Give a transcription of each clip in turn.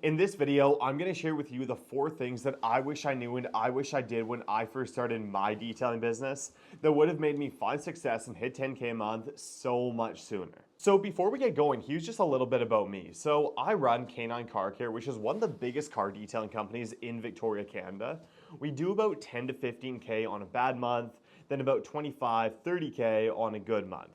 In this video, I'm going to share with you the 4 things that I wish I knew and I wish I did when I first started my detailing business that would have made me find success and hit 10K a month so much sooner. So before we get going, here's just a little bit about me. So I run K9 Car Care, which is one of the biggest car detailing companies in Victoria, Canada. We do about 10 to 15K on a bad month, then about 25, 30K on a good month.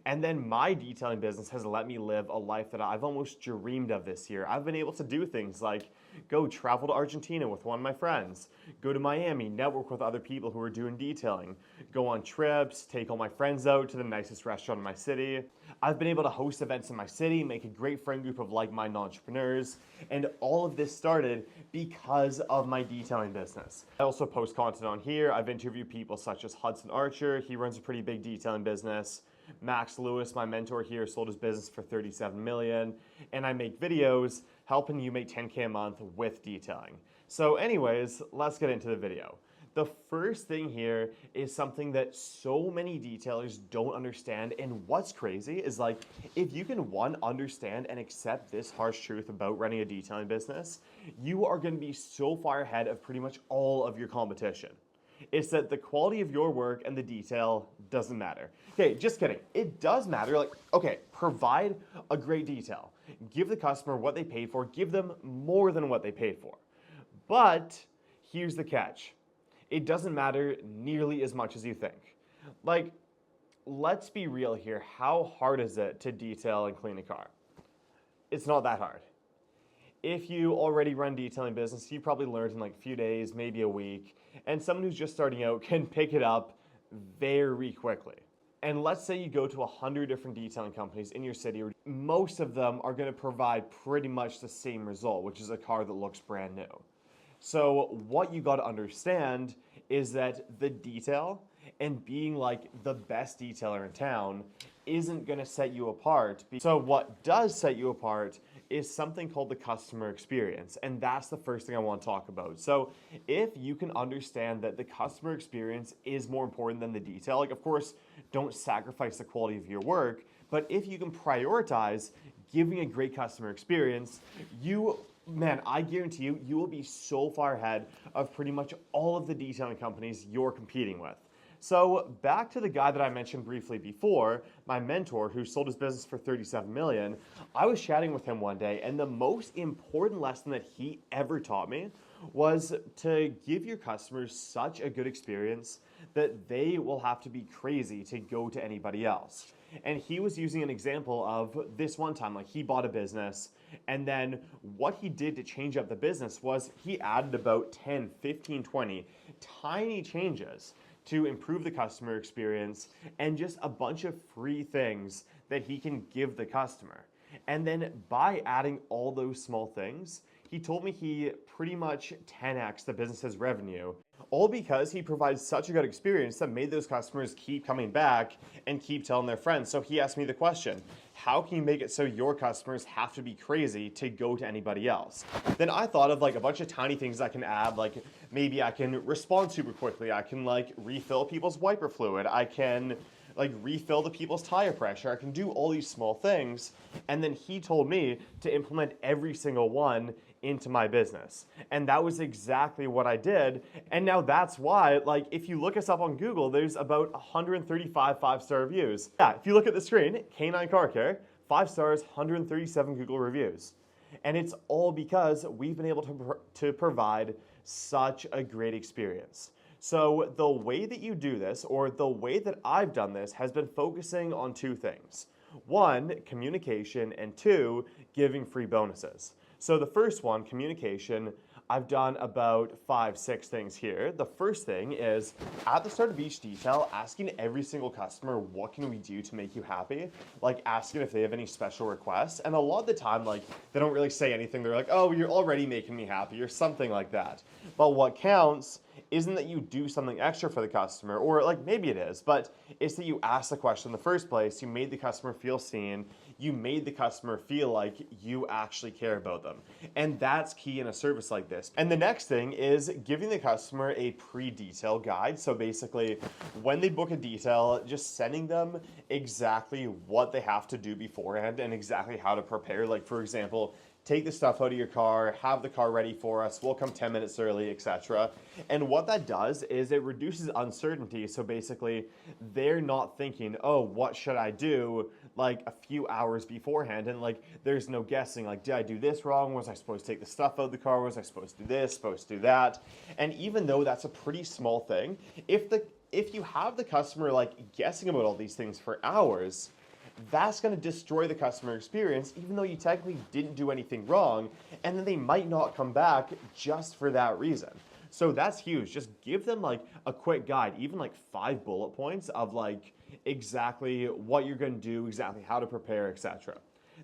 And then my detailing business has let me live a life that I've almost dreamed of this year. I've been able to do things like go travel to Argentina with one of my friends, go to Miami, network with other people who are doing detailing, go on trips, take all my friends out to the nicest restaurant in my city. I've been able to host events in my city, make a great friend group of like-minded entrepreneurs, and all of this started because of my detailing business. I also post content on here. I've interviewed people such as Hudson Archer. He runs a pretty big detailing business. Max Lewis, my mentor here, sold his business for $37 million, and I make videos helping you make 10K a month with detailing. So anyways, let's get into the video. The first thing here is something that so many detailers don't understand, and what's crazy is like, if you can understand and accept this harsh truth about running a detailing business, you are gonna be so far ahead of pretty much all of your competition. It's that the quality of your work and the detail doesn't matter. Okay, just kidding. It does matter. Like, okay, provide a great detail. Give the customer what they paid for. Give them more than what they paid for. But here's the catch. It doesn't matter nearly as much as you think. Like, let's be real here. How hard is it to detail and clean a car? It's not that hard. If you already run detailing business, you probably learned in like a few days, maybe a week, and someone who's just starting out can pick it up very quickly. And let's say you go to 100 different detailing companies in your city, most of them are going to provide pretty much the same result, which is a car that looks brand new. So what you got to understand is that the detail and being like the best detailer in town isn't going to set you apart. So what does set you apart is something called the customer experience, and that's the first thing I want to talk about. So if you can understand that the customer experience is more important than the detail, like of course, don't sacrifice the quality of your work, but if you can prioritize giving a great customer experience, man, I guarantee you, you will be so far ahead of pretty much all of the detailing companies you're competing with. So back to the guy that I mentioned briefly before, my mentor who sold his business for $37 million, I was chatting with him one day, and the most important lesson that he ever taught me was to give your customers such a good experience that they will have to be crazy to go to anybody else. And he was using an example of this one time, like he bought a business, and then what he did to change up the business was he added about 10, 15, 20 tiny changes to improve the customer experience and just a bunch of free things that he can give the customer. And then by adding all those small things, he told me he pretty much 10x the business's revenue, all because he provides such a good experience that made those customers keep coming back and keep telling their friends. So he asked me the question, how can you make it so your customers have to be crazy to go to anybody else? Then I thought of like a bunch of tiny things I can add, like maybe I can respond super quickly, I can like refill people's wiper fluid, I can like refill the people's tire pressure, I can do all these small things. And then he told me to implement every single one into my business. And that was exactly what I did. And now that's why, like, if you look us up on Google, there's about 135 5-star reviews. Yeah, if you look at the screen, K9 Car Care, 5 stars, 137 Google reviews. And it's all because we've been able to provide such a great experience. So the way that you do this, or the way that I've done this, has been focusing on 2 things. 1, communication, and 2, giving free bonuses. So the first one, communication, I've done about 5, 6 things here. The first thing is at the start of each detail, asking every single customer, what can we do to make you happy? Like asking if they have any special requests. And a lot of the time, like they don't really say anything. They're like, oh, you're already making me happy or something like that. But what counts isn't that you do something extra for the customer, or like maybe it is, but it's that you ask the question in the first place, you made the customer feel seen, you made the customer feel like you actually care about them. And that's key in a service like this. And the next thing is giving the customer a pre-detail guide. So basically, when they book a detail, just sending them exactly what they have to do beforehand and exactly how to prepare. Like for example, take the stuff out of your car, have the car ready for us, we'll come 10 minutes early, etc. And what that does is it reduces uncertainty. So basically, they're not thinking, oh, what should I do like a few hours beforehand? And like, there's no guessing, like, did I do this wrong? Was I supposed to take the stuff out of the car? Was I supposed to do this, supposed to do that? And even though that's a pretty small thing, if you have the customer like guessing about all these things for hours, that's going to destroy the customer experience, even though you technically didn't do anything wrong, and then they might not come back just for that reason. So that's huge. Just give them like a quick guide, even like 5 bullet points of like exactly what you're going to do, exactly how to prepare, etc.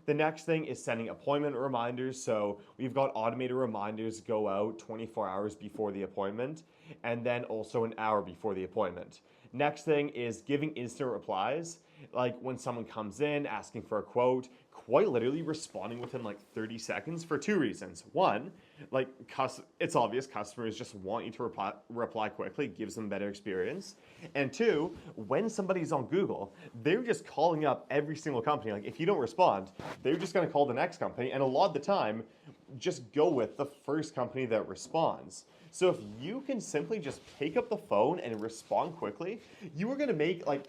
The next thing is sending appointment reminders. So we've got automated reminders go out 24 hours before the appointment, and then also an hour before the appointment. Next thing is giving instant replies. Like when someone comes in asking for a quote, quite literally responding within like 30 seconds for 2 reasons. One, like it's obvious customers just want you to reply quickly, gives them a better experience. And 2, when somebody's on Google, they're just calling up every single company. Like if you don't respond, they're just going to call the next company, and a lot of the time, just go with the first company that responds. So if you can simply just pick up the phone and respond quickly, you are going to make like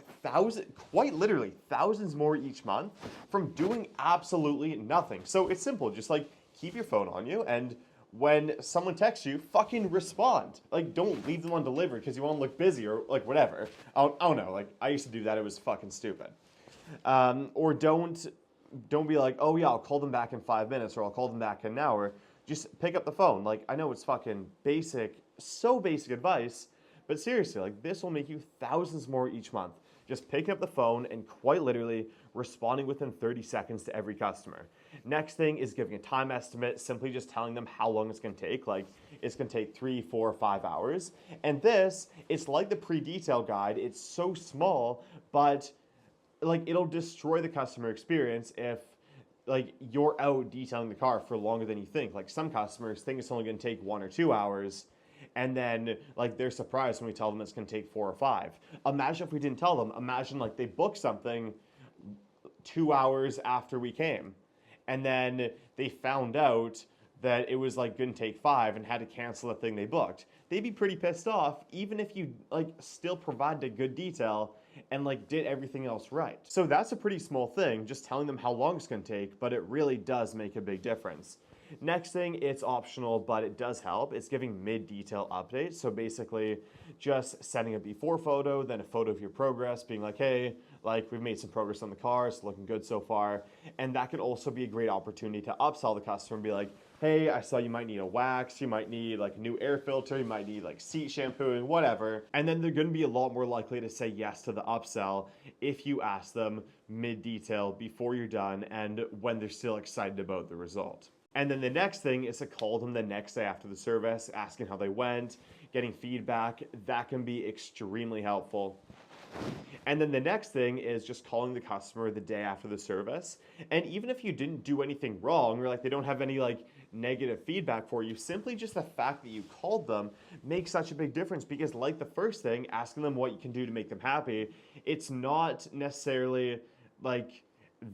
quite literally thousands more each month from doing absolutely nothing. So it's simple. Just like keep your phone on you, and when someone texts you, fucking respond. Like don't leave them undelivered because you want to look busy or like whatever. I don't know. Like I used to do that. It was fucking stupid. Or don't be like, oh yeah, I'll call them back in 5 minutes or I'll call them back in an hour. Just pick up the phone. Like, I know it's fucking basic, so basic advice, but seriously, like, this will make you thousands more each month. Just picking up the phone and quite literally responding within 30 seconds to every customer. Next thing is giving a time estimate, simply just telling them how long it's going to take. Like, it's going to take 3, 4, 5 hours. And this, it's like the pre-detail guide. It's so small, but like, it'll destroy the customer experience if like you're out detailing the car for longer than you think. Like some customers think it's only going to take 1 or 2 hours, and then like they're surprised when we tell them it's going to take 4 or 5. Imagine if we didn't tell them. Imagine like they booked something 2 hours after we came, and then they found out that it was like going to take 5 and had to cancel the thing they booked. They'd be pretty pissed off, even if you like still provided a good detail and like did everything else right. So that's a pretty small thing, just telling them how long it's going to take, but it really does make a big difference. Next thing, it's optional, but it does help. It's giving mid-detail updates. So basically just sending a before photo, then a photo of your progress, being like, hey, like we've made some progress on the car, it's looking good so far. And that can also be a great opportunity to upsell the customer and be like, hey, I saw you might need a wax, you might need like a new air filter, you might need like seat shampooing, whatever. And then they're going to be a lot more likely to say yes to the upsell if you ask them mid-detail before you're done and when they're still excited about the result. And then the next thing is to call them the next day after the service, asking how they went, getting feedback. That can be extremely helpful. And then the next thing is just calling the customer the day after the service. And even if you didn't do anything wrong, or like they don't have any like negative feedback for you, simply just the fact that you called them makes such a big difference, because like the first thing, asking them what you can do to make them happy, it's not necessarily like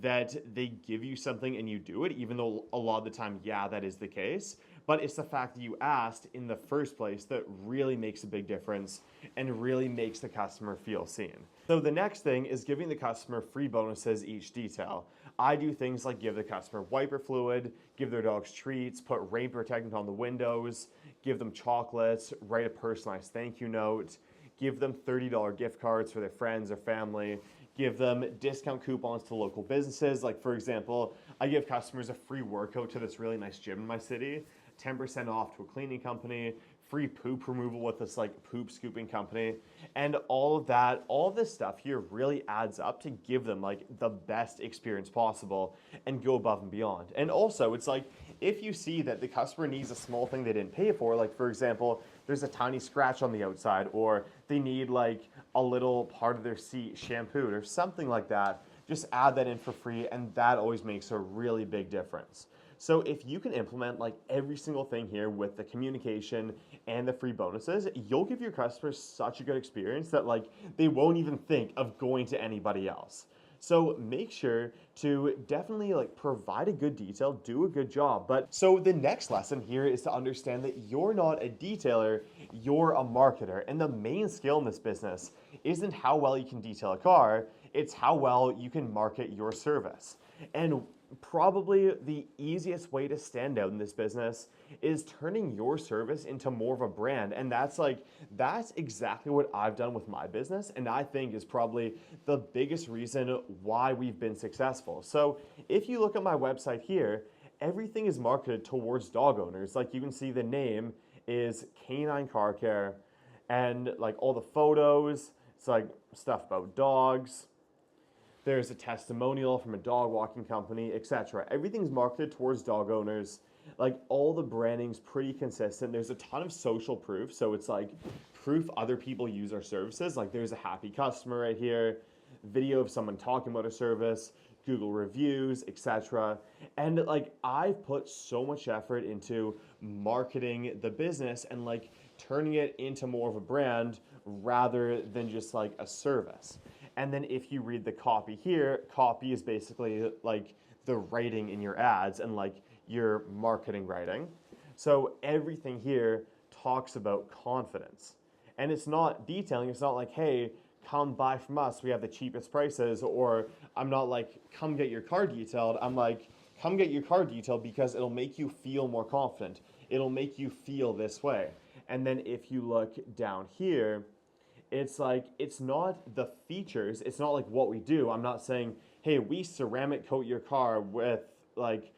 that they give you something and you do it, even though a lot of the time, yeah, that is the case. But it's the fact that you asked in the first place that really makes a big difference and really makes the customer feel seen. So the next thing is giving the customer free bonuses each detail. I do things like give the customer wiper fluid, give their dogs treats, put rain protectant on the windows, give them chocolates, write a personalized thank you note, give them $30 gift cards for their friends or family, give them discount coupons to local businesses. Like for example, I give customers a free workout to this really nice gym in my city, 10% off to a cleaning company, free poop removal with this like poop scooping company. And all of that, all this stuff here really adds up to give them like the best experience possible and go above and beyond. And also it's like, if you see that the customer needs a small thing they didn't pay for, like for example, there's a tiny scratch on the outside, or they need like a little part of their seat shampooed or something like that, just add that in for free, and that always makes a really big difference. So if you can implement like every single thing here with the communication and the free bonuses, you'll give your customers such a good experience that like they won't even think of going to anybody else. So make sure to definitely like provide a good detail, do a good job. But so the next lesson here is to understand that you're not a detailer, you're a marketer. And the main skill in this business isn't how well you can detail a car, it's how well you can market your service. And probably the easiest way to stand out in this business is turning your service into more of a brand. And that's exactly what I've done with my business, and I think is probably the biggest reason why we've been successful. So if you look at my website here, everything is marketed towards dog owners. Like you can see the name is Canine Car Care, and like all the photos, it's like stuff about dogs. There's a testimonial from a dog walking company, etc. Everything's marketed towards dog owners. Like all the branding's pretty consistent. There's a ton of social proof, so it's like proof other people use our services. Like there's a happy customer right here, video of someone talking about a service, Google reviews, etc. And like I've put so much effort into marketing the business and like turning it into more of a brand rather than just like a service. And then if you read the copy here, copy is basically like the writing in your ads and like your marketing writing. So everything here talks about confidence. And it's not detailing, it's not like, hey, come buy from us, we have the cheapest prices, or I'm not like, come get your car detailed. I'm like, come get your car detailed because it'll make you feel more confident. It'll make you feel this way. And then if you look down here, it's like, it's not the features, it's not like what we do. I'm not saying, hey, we ceramic coat your car with like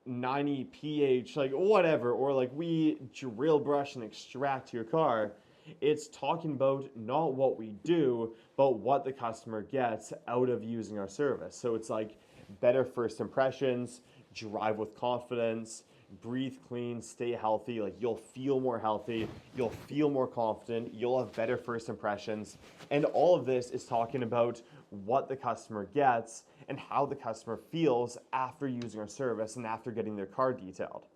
90 pH, like whatever, or like we drill brush and extract your car. It's talking about not what we do, but what the customer gets out of using our service. So it's like better first impressions, drive with confidence, breathe clean, stay healthy. Like you'll feel more healthy, you'll feel more confident, you'll have better first impressions. And all of this is talking about what the customer gets and how the customer feels after using our service and after getting their car detailed.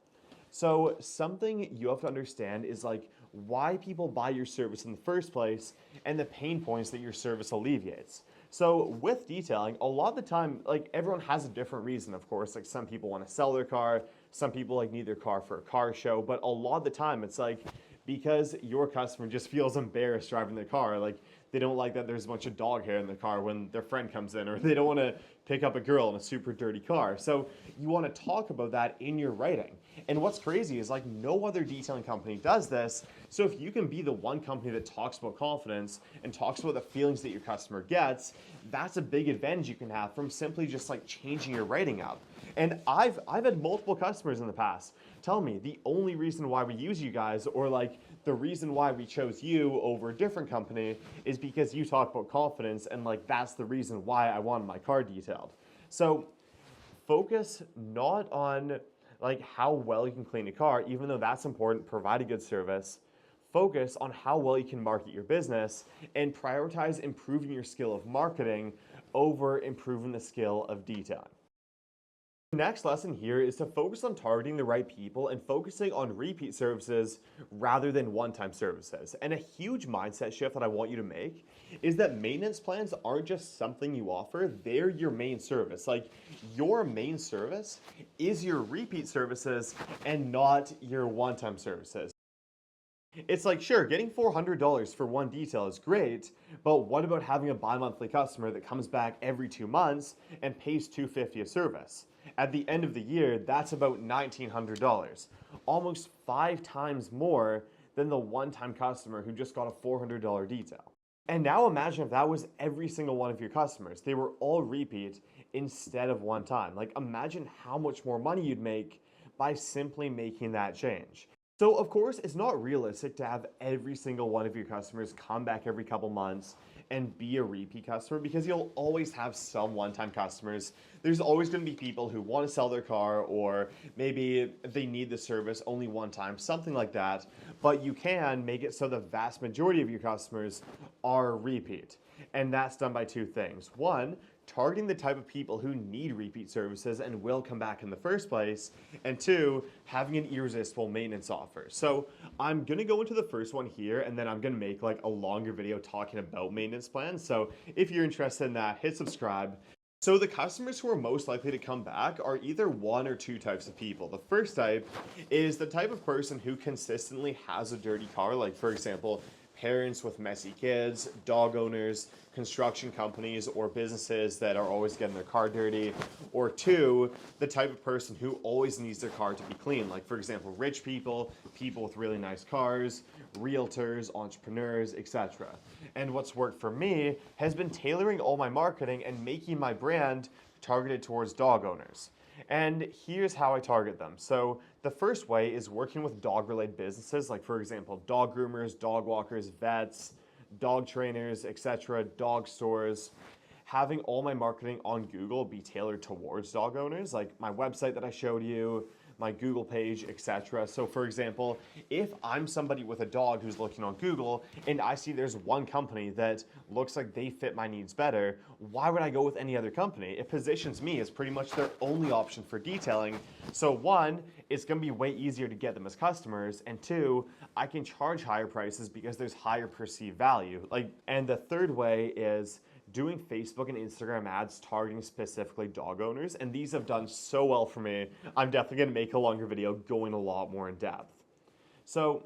So something you have to understand is like why people buy your service in the first place and the pain points that your service alleviates. So with detailing, a lot of the time, like everyone has a different reason, of course. Like some people want to sell their car, some people like need their car for a car show, but a lot of the time it's like because your customer just feels embarrassed driving their car. Like they don't like that there's a bunch of dog hair in the car when their friend comes in, or they don't want to pick up a girl in a super dirty car. So you want to talk about that in your writing. And what's crazy is like no other detailing company does this. So if you can be the one company that talks about confidence and talks about the feelings that your customer gets, that's a big advantage you can have from simply just like changing your writing up. And I've had multiple customers in the past tell me the only reason why we use you guys, or like the reason why we chose you over a different company, is because you talk about confidence, and like that's the reason why I wanted my car detailed. So focus not on like how well you can clean a car, even though that's important, provide a good service. Focus on how well you can market your business and prioritize improving your skill of marketing over improving the skill of detailing. The next lesson here is to focus on targeting the right people and focusing on repeat services rather than one-time services. And a huge mindset shift that I want you to make is that maintenance plans aren't just something you offer, they're your main service. Like your main service is your repeat services and not your one-time services. It's like, sure, getting $400 for one detail is great, but what about having a bi-monthly customer that comes back every 2 months and pays $250 a service? At the end of the year, that's about $1,900, almost 5 times more than the one-time customer who just got a $400 detail. And now imagine if that was every single one of your customers. They were all repeat instead of one time. Like imagine how much more money you'd make by simply making that change. So of course, it's not realistic to have every single one of your customers come back every couple months and be a repeat customer, because you'll always have some one-time customers. There's always going to be people who want to sell their car, or maybe they need the service only one time, something like that. But you can make it so the vast majority of your customers are repeat. And that's done by 2 things. One, targeting the type of people who need repeat services and will come back in the first place, and 2, having an irresistible maintenance offer. So I'm gonna go into the first one here, and then I'm gonna make like a longer video talking about maintenance plans. So if you're interested in that, hit subscribe. So the customers who are most likely to come back are either one or two types of people. The first type is the type of person who consistently has a dirty car, like for example, parents with messy kids, dog owners, construction companies, or businesses that are always getting their car dirty. Or two, the type of person who always needs their car to be clean, like for example, rich people, people with really nice cars, realtors, entrepreneurs, etc. And what's worked for me has been tailoring all my marketing and making my brand targeted towards dog owners. And here's how I target them. So the first way is working with dog-related businesses, like for example, dog groomers, dog walkers, vets, dog trainers, etc., dog stores. Having all my marketing on Google be tailored towards dog owners, like my website that I showed you, my Google page, etc. So for example, if I'm somebody with a dog who's looking on Google and I see there's one company that looks like they fit my needs better, why would I go with any other company? It positions me as pretty much their only option for detailing. So one, it's gonna be way easier to get them as customers, and two, I can charge higher prices because there's higher perceived value. And the third way is doing Facebook and Instagram ads targeting specifically dog owners, and these have done so well for me. I'm definitely going to make a longer video going a lot more in depth. So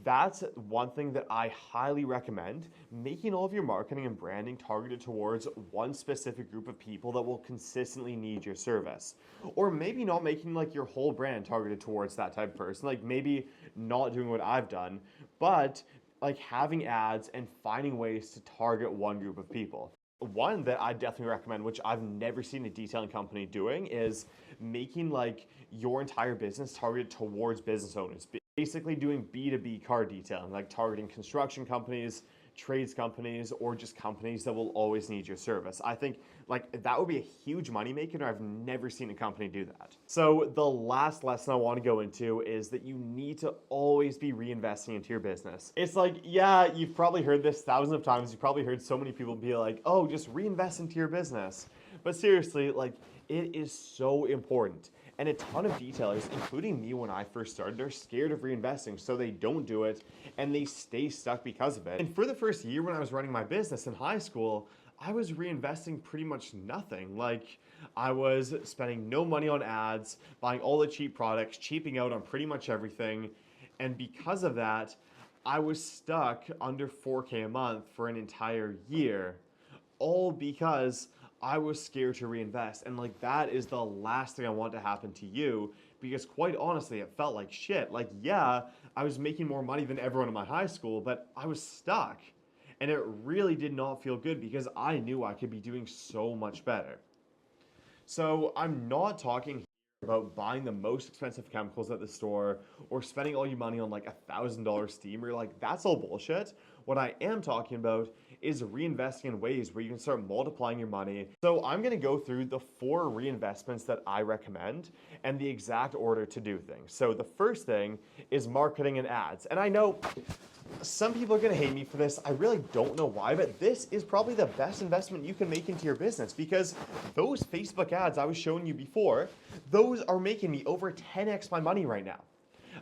that's one thing that I highly recommend, making all of your marketing and branding targeted towards one specific group of people that will consistently need your service. Or maybe not making like your whole brand targeted towards that type of person, like maybe not doing what I've done, but like having ads and finding ways to target one group of people. One that I definitely recommend, which I've never seen a detailing company doing, is making like your entire business targeted towards business owners. Basically doing B2B car detailing, like targeting construction companies, trades companies, or just companies that will always need your service. I think like that would be a huge moneymaker, and I've never seen a company do that. So the last lesson I want to go into is that you need to always be reinvesting into your business. It's like, yeah, you've probably heard this thousands of times. You've probably heard so many people be like, oh, just reinvest into your business. But seriously, like it is so important. And a ton of detailers, including me when I first started, are scared of reinvesting, so they don't do it, and they stay stuck because of it. And for the first year when I was running my business in high school, I was reinvesting pretty much nothing. Like, I was spending no money on ads, buying all the cheap products, cheaping out on pretty much everything, and because of that, I was stuck under 4K a month for an entire year, all because I was scared to reinvest. And like that is the last thing I want to happen to you, because quite honestly, it felt like shit. Like, yeah, I was making more money than everyone in my high school, but I was stuck. And it really did not feel good because I knew I could be doing so much better. So I'm not talking about buying the most expensive chemicals at the store or spending all your money on like $1,000 steamer. Like that's all bullshit. What I am talking about is reinvesting in ways where you can start multiplying your money. So I'm going to go through the 4 reinvestments that I recommend and the exact order to do things. So the first thing is marketing and ads. And I know some people are going to hate me for this. I really don't know why, but this is probably the best investment you can make into your business, because those Facebook ads I was showing you before, those are making me over 10x my money right now.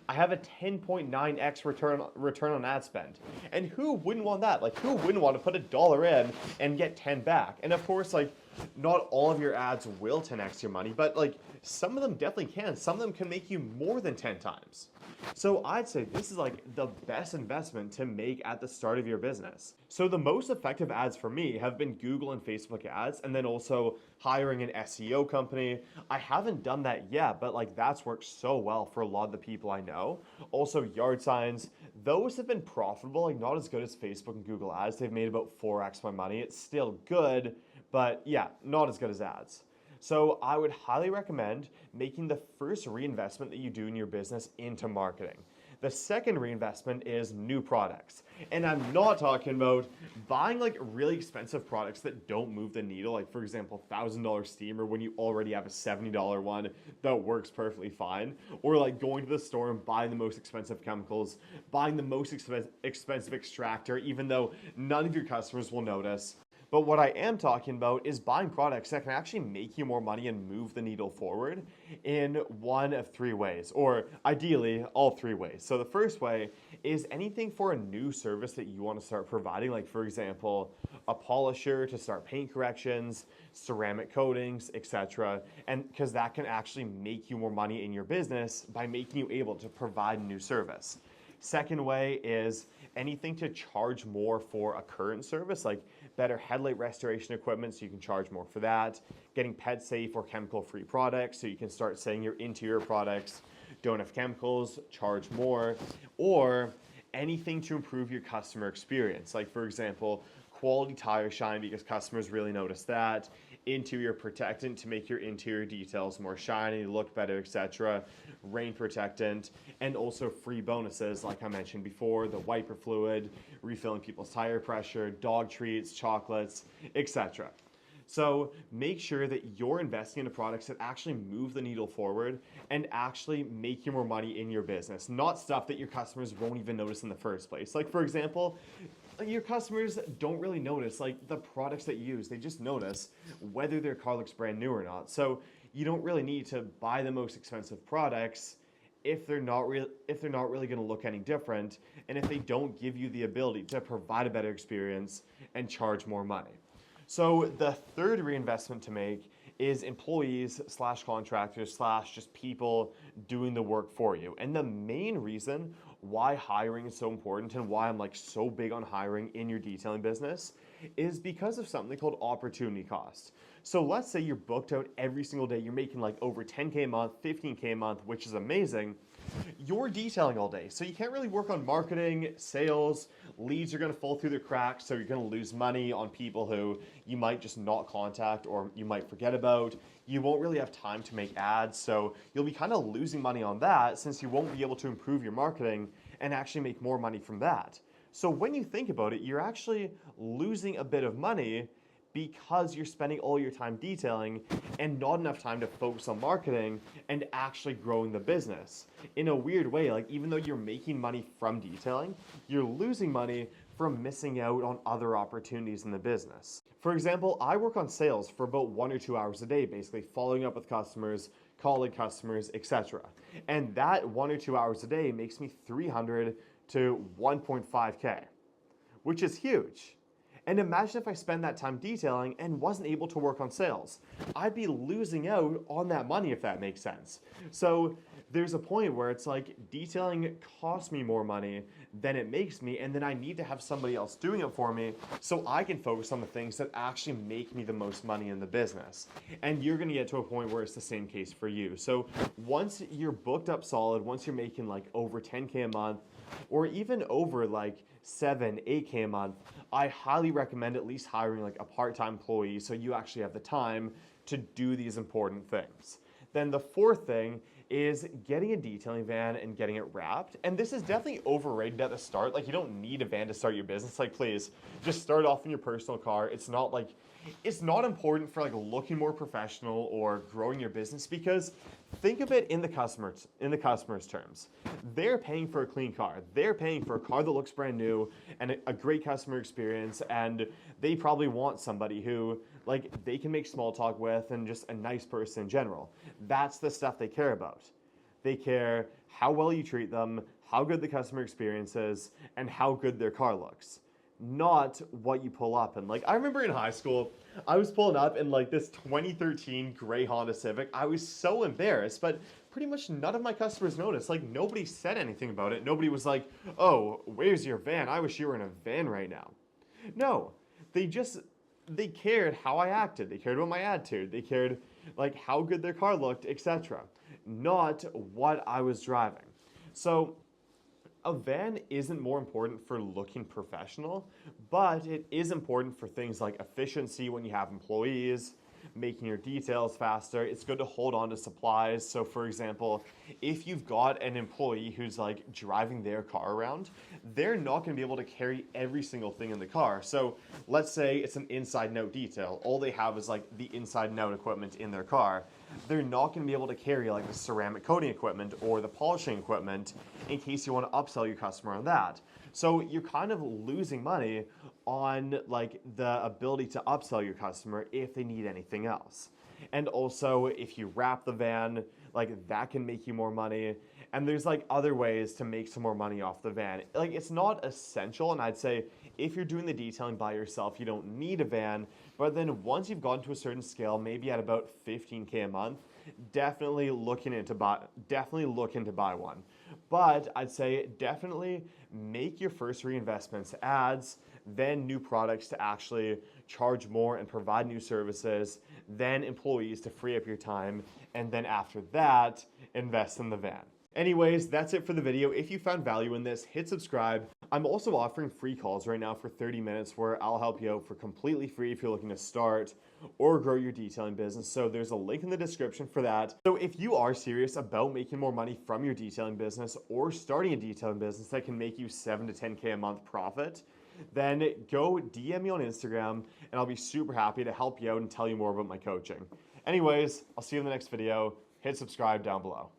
I have a 10.9x return on ad spend. And who wouldn't want that? Like, who wouldn't want to put $1 in and get 10 back? And of course, like, not all of your ads will 10x your money, but like some of them definitely can. Some of them can make you more than 10 times. So I'd say this is like the best investment to make at the start of your business. So the most effective ads for me have been Google and Facebook ads, and then also hiring an SEO company. I haven't done that yet, but like that's worked so well for a lot of the people I know. Also yard signs, those have been profitable, like not as good as Facebook and Google ads. They've made about 4x my money. It's still good, but yeah, not as good as ads. So I would highly recommend making the first reinvestment that you do in your business into marketing. The second reinvestment is new products. And I'm not talking about buying like really expensive products that don't move the needle, like for example, $1,000 steamer when you already have a $70 one that works perfectly fine, or like going to the store and buying the most expensive chemicals, buying the most expensive extractor, even though none of your customers will notice. But what I am talking about is buying products that can actually make you more money and move the needle forward in one of three ways, or ideally, all three ways. So the first way is anything for a new service that you want to start providing, like for example, a polisher to start paint corrections, ceramic coatings, etc. And because that can actually make you more money in your business by making you able to provide a new service. Second way is anything to charge more for a current service, like better headlight restoration equipment, so you can charge more for that. Getting pet safe or chemical free products, so you can start saying your interior products don't have chemicals, charge more. Or anything to improve your customer experience, like for example, quality tire shine because customers really notice that, interior protectant to make your interior details more shiny, look better, etc., rain protectant, and also free bonuses like I mentioned before, the wiper fluid, refilling people's tire pressure, dog treats, chocolates, etc. So make sure that you're investing into products that actually move the needle forward and actually make you more money in your business, not stuff that your customers won't even notice in the first place. Like for example, your customers don't really notice like the products that you use. They just notice whether their car looks brand new or not. So you don't really need to buy the most expensive products if they're not really going to look any different, and if they don't give you the ability to provide a better experience and charge more money. So the third reinvestment to make is employees slash contractors slash just people doing the work for you. And the main reason why hiring is so important and why I'm like so big on hiring in your detailing business is because of something called opportunity cost. So let's say you're booked out every single day, you're making like over 10K a month, 15K a month, which is amazing. You're detailing all day, so you can't really work on marketing, sales, leads are gonna fall through the cracks, so you're gonna lose money on people who you might just not contact or you might forget about. You won't really have time to make ads, so you'll be kind of losing money on that since you won't be able to improve your marketing and actually make more money from that. So when you think about it, you're actually losing a bit of money because you're spending all your time detailing and not enough time to focus on marketing and actually growing the business. In a weird way, like even though you're making money from detailing, you're losing money from missing out on other opportunities in the business. For example, I work on sales for about 1 or 2 hours a day, basically following up with customers, calling customers, etc. And that 1 or 2 hours a day makes me 300 to 1.5K, which is huge. And imagine if I spend that time detailing and wasn't able to work on sales. I'd be losing out on that money, if that makes sense. So there's a point where it's like detailing costs me more money than it makes me, and then I need to have somebody else doing it for me so I can focus on the things that actually make me the most money in the business. And you're gonna get to a point where it's the same case for you. So once you're booked up solid, once you're making like over 10K a month, or even over like 7, 8K a month, I highly recommend at least hiring like a part-time employee so you actually have the time to do these important things. Then the fourth thing is getting a detailing van and getting it wrapped. And this is definitely overrated at the start. Like you don't need a van to start your business. Like please, just start off in your personal car. It's not important for like looking more professional or growing your business, because think of it in the customer's terms. They're paying for a clean car. They're paying for a car that looks brand new and a great customer experience, and they probably want somebody who like they can make small talk with and just a nice person in general. That's the stuff they care about. They care how well you treat them, how good the customer experience is, and how good their car looks. Not what you pull up in. Like I remember in high school, I was pulling up in like this 2013 gray Honda Civic. I was so embarrassed, but pretty much none of my customers noticed. Like nobody said anything about it. Nobody was like, "Oh, where's your van? I wish you were in a van right now." No, they cared how I acted. They cared about my attitude. They cared like how good their car looked, etc. Not what I was driving. So a van isn't more important for looking professional, but it is important for things like efficiency when you have employees, making your details faster. It's good to hold on to supplies. So for example, if you've got an employee who's like driving their car around, they're not going to be able to carry every single thing in the car. So let's say it's an inside note detail. All they have is like the inside note equipment in their car. they're not going to be able to carry like the ceramic coating equipment or the polishing equipment in case you want to upsell your customer on that. So you're kind of losing money on like the ability to upsell your customer if they need anything else. And also, if you wrap the van, like that can make you more money. And there's like other ways to make some more money off the van. Like it's not essential, and I'd say if you're doing the detailing by yourself, you don't need a van. But then once you've gotten to a certain scale, maybe at about 15K a month, definitely look into buy one. But I'd say definitely make your first reinvestments ads, then new products to actually charge more and provide new services, then employees to free up your time, and then after that, invest in the van. Anyways, that's it for the video. If you found value in this, hit subscribe. I'm also offering free calls right now for 30 minutes where I'll help you out for completely free if you're looking to start or grow your detailing business. So there's a link in the description for that. So if you are serious about making more money from your detailing business or starting a detailing business that can make you 7 to 10K a month profit, then go DM me on Instagram and I'll be super happy to help you out and tell you more about my coaching. Anyways, I'll see you in the next video. Hit subscribe down below.